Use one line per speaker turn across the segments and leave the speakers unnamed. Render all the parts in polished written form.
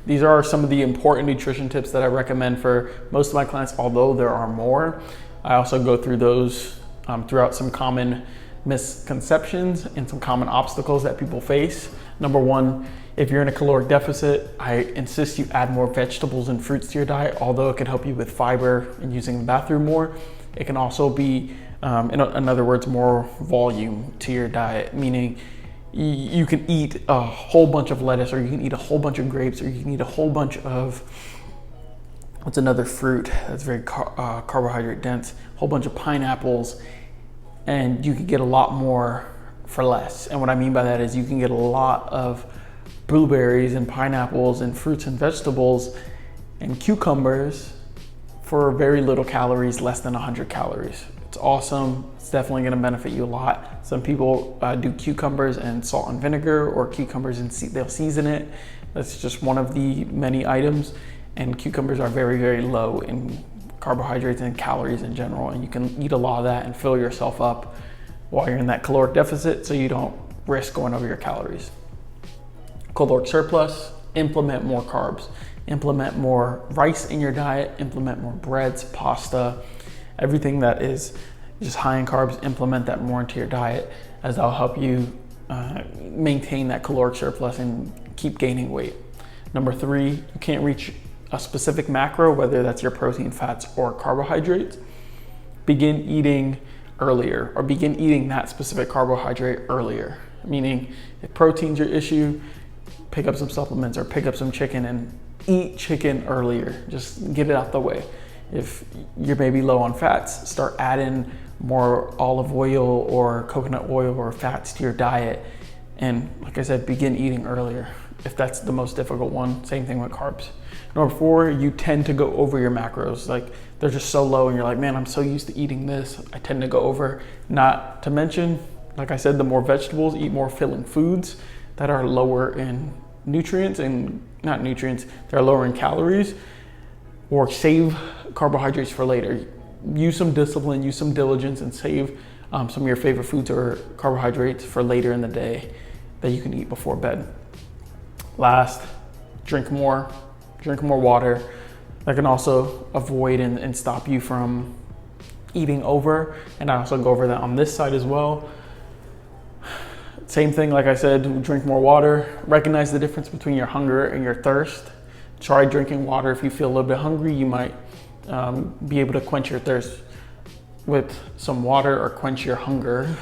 These are some of the important nutrition tips that I recommend for most of my clients, although there are more. I also go through those throughout some common misconceptions and some common obstacles that people face. Number one, if you're in a caloric deficit, I insist you add more vegetables and fruits to your diet. Although it can help you with fiber and using the bathroom more, it can also be, in other words, more volume to your diet, meaning you can eat a whole bunch of lettuce, or you can eat a whole bunch of grapes, or you can eat a whole bunch of, what's another fruit that's very carbohydrate dense, a whole bunch of pineapples, and you can get a lot more for less. And what I mean by that is you can get a lot of blueberries and pineapples and fruits and vegetables and cucumbers for very little calories, less than 100 calories. It's awesome. It's definitely going to benefit you a lot. Some people do cucumbers and salt and vinegar, or cucumbers and they'll season it. That's just one of the many items. And cucumbers are very, very low in carbohydrates and calories in general. And you can eat a lot of that and fill yourself up while you're in that caloric deficit, so you don't risk going over your calories. Caloric surplus, implement more carbs. Implement more rice in your diet, implement more breads, pasta, everything that is just high in carbs, implement that more into your diet, as that'll help you maintain that caloric surplus and keep gaining weight. Number three, you can't reach a specific macro, whether that's your protein, fats, or carbohydrates. Begin eating earlier, or begin eating that specific carbohydrate earlier. Meaning, if protein's your issue, pick up some supplements or pick up some chicken and eat chicken earlier. Just get it out the way. If you're maybe low on fats, start adding more olive oil or coconut oil or fats to your diet. And like I said, begin eating earlier. If that's the most difficult one, same thing with carbs. Number four, you tend to go over your macros. Like they're just so low and you're like, man, I'm so used to eating this. I tend to go over. Not to mention, like I said, the more vegetables, eat more filling foods that are lower in nutrients, and not nutrients, they're lower in calories, or save carbohydrates for later. Use some discipline, use some diligence, and save some of your favorite foods or carbohydrates for later in the day that you can eat before bed. Last, drink more water. That can also avoid and stop you from eating over. And I also go over that on this side as well. Same thing, like I said, drink more water. Recognize the difference between your hunger and your thirst. Try drinking water. If you feel a little bit hungry, you might be able to quench your thirst with some water, or quench your hunger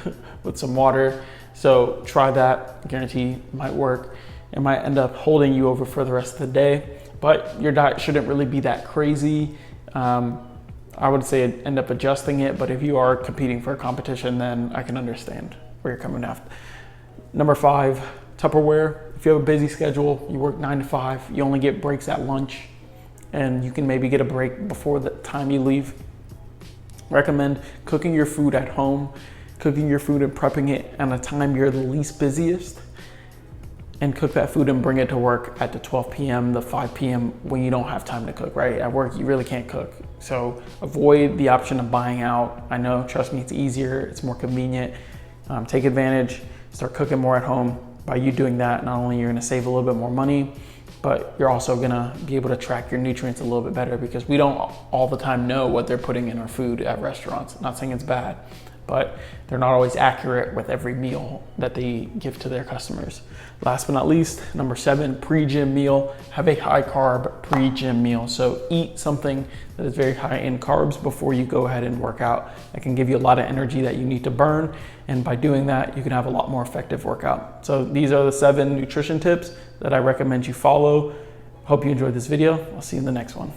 with some water. So try that. I guarantee it might work. It might end up holding you over for the rest of the day, but your diet shouldn't really be that crazy. I would say end up adjusting it, but if you are competing for a competition, then I can understand where you're coming after. Number five, Tupperware. If you have a busy schedule, you work 9 to 5, you only get breaks at lunch, and you can maybe get a break before the time you leave. Recommend cooking your food at home, cooking your food and prepping it at a time you're the least busiest, and cook that food and bring it to work at the 12 p.m., the 5 p.m. when you don't have time to cook, right? At work, you really can't cook. So avoid the option of buying out. I know, trust me, it's easier, it's more convenient. Take advantage, start cooking more at home. By you doing that, not only you're gonna save a little bit more money, but you're also gonna be able to track your nutrients a little bit better, because we don't all the time know what they're putting in our food at restaurants. I'm not saying it's bad, but they're not always accurate with every meal that they give to their customers. Last but not least, number 7, pre-gym meal. Have a high carb pre-gym meal. So eat something that is very high in carbs before you go ahead and work out. That can give you a lot of energy that you need to burn. And by doing that, you can have a lot more effective workout. So these are the 7 nutrition tips that I recommend you follow. Hope you enjoyed this video. I'll see you in the next one.